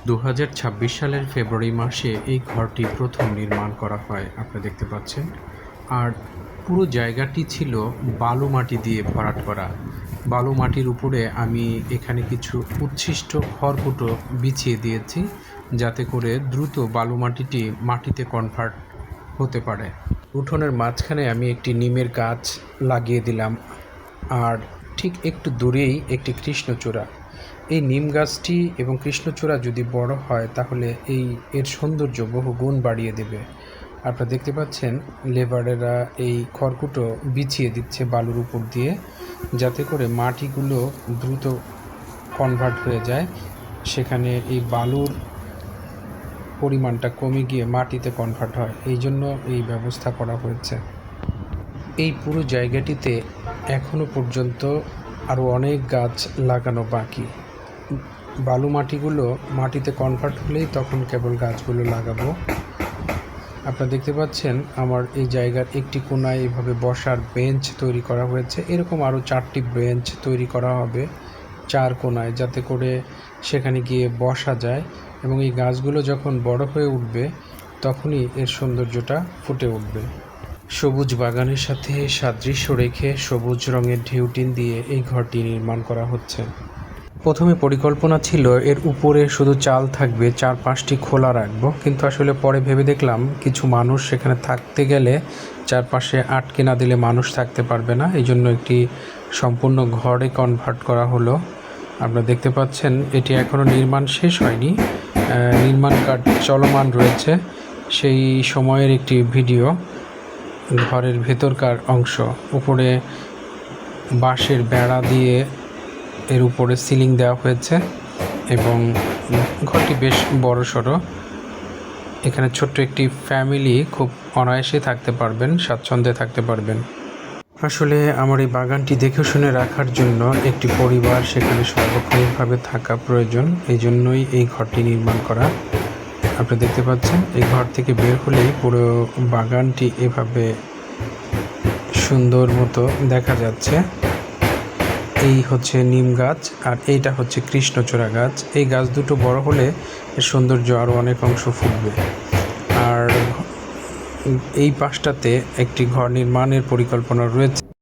2026 সালের ফেব্রুয়ারি মাসে এই ঘরটি প্রথম নির্মাণ করা হয়, আপনারা দেখতে পাচ্ছেন। আর পুরো জায়গাটি ছিল বালু মাটি দিয়ে ভরাট করা। বালু মাটির উপরে আমি এখানে কিছু উচ্ছিষ্ট খড়কুটো বিছিয়ে দিয়েছি, যাতে করে দ্রুত বালু মাটিটি মাটিতে কনভার্ট হতে পারে। উঠোনের মাঝখানে আমি একটি নিমের গাছ লাগিয়ে দিলাম, আর ঠিক একটু দূরেই একটি কৃষ্ণচূড়া। এই নিম গাছটি এবং কৃষ্ণচূড়া যদি বড় হয় তাহলে এর সৌন্দর্য বহু গুণ বাড়িয়ে দেবে। আপনারা দেখতে পাচ্ছেন লেবারেরা এই খড়কুটো বিছিয়ে দিচ্ছে বালুর উপর দিয়ে, যাতে করে মাটিগুলো দ্রুত কনভার্ট হয়ে যায়, সেখানে এই বালুর পরিমাণটা কমে গিয়ে মাটিতে কনভার্ট হয়। এই জন্য এই ব্যবস্থা করা হয়েছে। এই পুরো জায়গাটিতে এখনও পর্যন্ত আরও অনেক গাছ লাগানো বাকি। বালু মাটিগুলো মাটিতে কনভার্ট হলেই তখন কেবল গাছগুলো লাগাবো। আপনারা দেখতে পাচ্ছেন আমার এই জায়গার একটি কোণায় এভাবে বসার বেঞ্চ তৈরি করা হয়েছে। এরকম আরও 4টি বেঞ্চ তৈরি করা হবে 4 কোণায়, যাতে করে সেখানে গিয়ে বসা যায়, এবং এই গাছগুলো যখন বড় হয়ে উঠবে তখনই এর সৌন্দর্যটা ফুটে উঠবে। সবুজ বাগানের সাথে সাদৃশ্য রেখে সবুজ রঙের ঢেউটিন দিয়ে এই ঘরটি নির্মাণ করা হচ্ছে। প্রথমে পরিকল্পনা ছিল এর উপরে শুধু চাল থাকবে, 4-5টি খোলা রাখবো, কিন্তু আসলে পরে ভেবে দেখলাম কিছু মানুষ সেখানে থাকতে গেলে চারপাশে আটকে না দিলে মানুষ থাকতে পারবে না। এই জন্য একটি সম্পূর্ণ ঘরে কনভার্ট করা হলো। আপনারা দেখতে পাচ্ছেন এটি এখনও নির্মাণ শেষ হয়নি, নির্মাণ কাজ চলমান রয়েছে। সেই সময়ের একটি ভিডিও। ঘরের ভেতরকার অংশ, উপরে বাঁশের বেড়া দিয়ে এর উপরে সিলিং দেওয়া হয়েছে, এবং ঘরটি বেশ বড়সড়। এখানে ছোট্ট একটি ফ্যামিলি খুব অনায়াসে থাকতে পারবেন, স্বাচ্ছন্দ্যে থাকতে পারবেন। আসলে আমার এই বাগানটি দেখে শুনে রাখার জন্য একটি পরিবার সেখানে সার্বক্ষণিকভাবে থাকা প্রয়োজন। এই জন্যই এই ঘরটি নির্মাণ করা। আপনি দেখতে পাচ্ছেন এই ঘর থেকে বের হলেই পুরো বাগানটি এভাবে সুন্দর মতো দেখা যাচ্ছে। এই হচ্ছে নিম গাছ, আর এইটা হচ্ছে কৃষ্ণচূড়া গাছ। এই গাছ দুটো বড় হলে এর সৌন্দর্য আরও অনেক অংশ ফুটবে। আর এই পাশটাতে একটি ঘর নির্মাণের পরিকল্পনা রয়েছে।